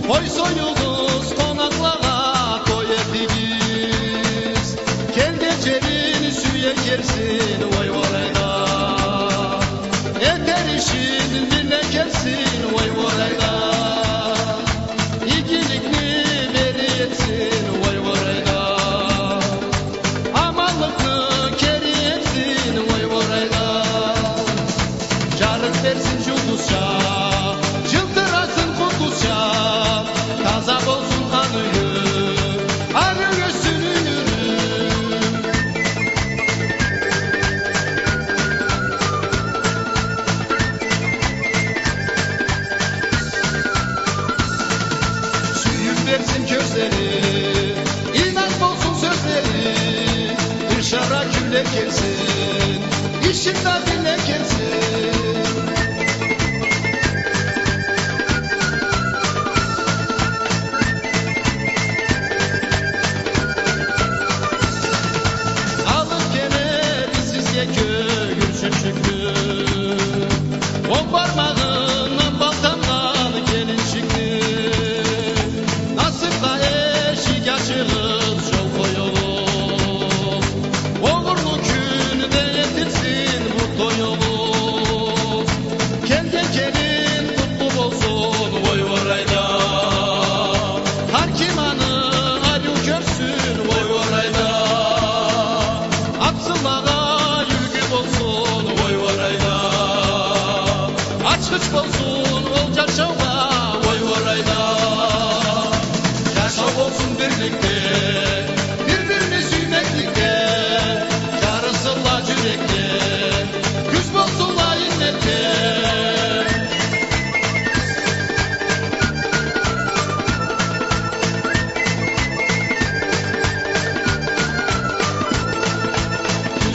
Koy soyuluz konaklara koy hepiniz. Gel geçerin suya gelsin vay varayda. Yeter işin dile gelsin vay varayda. İyilikni veri etsin vay varayda. Amanlıklı keri etsin vay varayda. Carık versin julduzca, çıldırasın kuduzca. Taza olsun kanıyım, arı göğsünün. Suyun versin közleri, inat olsun sözleri. Dışarı külle gelsin, işimden dile gelsin. On parmağından baltamdan gelin çıktı. Nasipla eşik açılır yol koyulur. Uğurlu günde yetirsin mutlu yolu. Kendi gelin kutlu olsun oy varayda. Harkimanı ayu görsün oy varayda. Atsınlara yürgü olsun oy varayda. Açık olsun olacak şova vay varayda. Yaşam olsun birlikte, birbirini süymeklikte. Yarısınla yürekte, güç olsunla innette.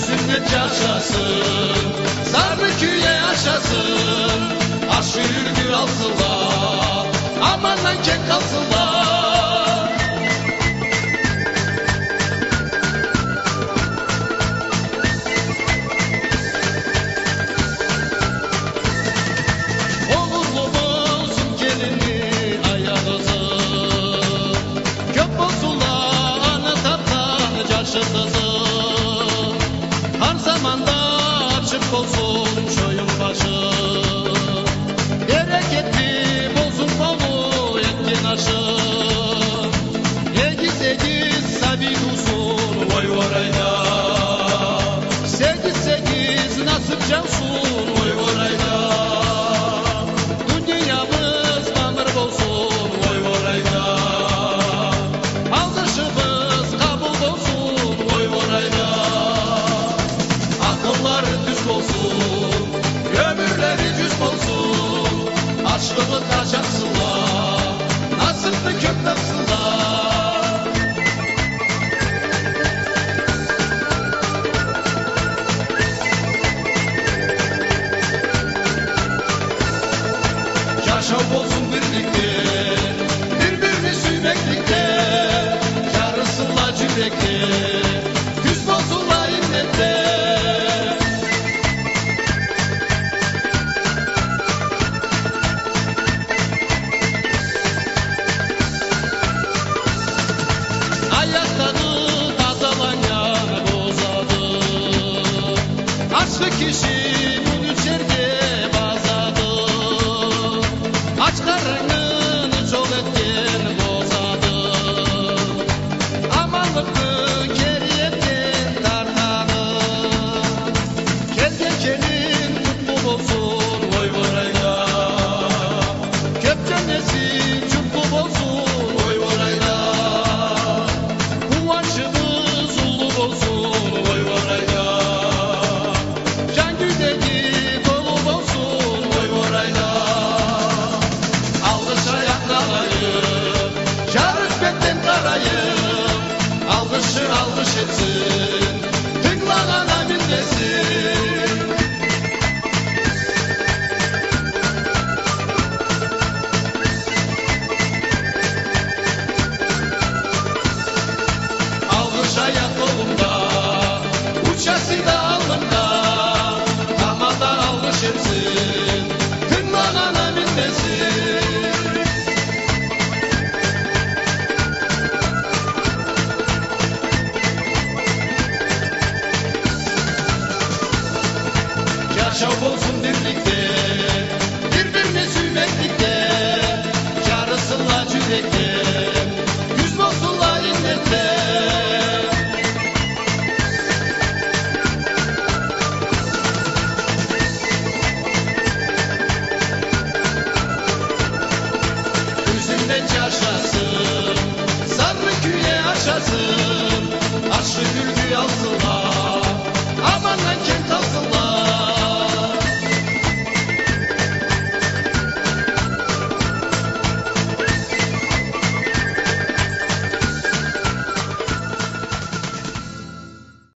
Sünnet yaşasın, sarı küye yaşasın. Aşı yürgü alsınlar, amandan kek kalsınlar. Oğlumuzun gelini ayağızı. Köp olsunlar anı tattan caşıtızı. Her zamanda açık olsun çoyun başı. Bereketli bozun kolu etkin aşı. Egiz egiz sabit uzun oy varayda. Segiz segiz nasip cansun oy varayda. Dünyamız mamır olsun oy varayda. Aldırışımız kabul olsun oy varayda. Akıllar düz olsun, ömürleri düz olsun. Açlığı taşaksınlar, nasipli köktaksınlar. Yaşam olsun birlikte, birbirini süymeklikte. Yarısınlar cürekte, güç olsunlar innette. Ayakları tazalanyan bozadı. Açlı kişi bunu içeride bazadı. Aç karnını çok etken bozadı. Amanlıklı geri etken tartanı. Kelgen kelin mutlu olsun oy varayda. Köp cennesi çutlu olsun oy varayda. Kuvvaçımız ulu olsun oy varayda. Can güdedi bitirsin, tırnağına binmesin. Yaşam olsun birlikte,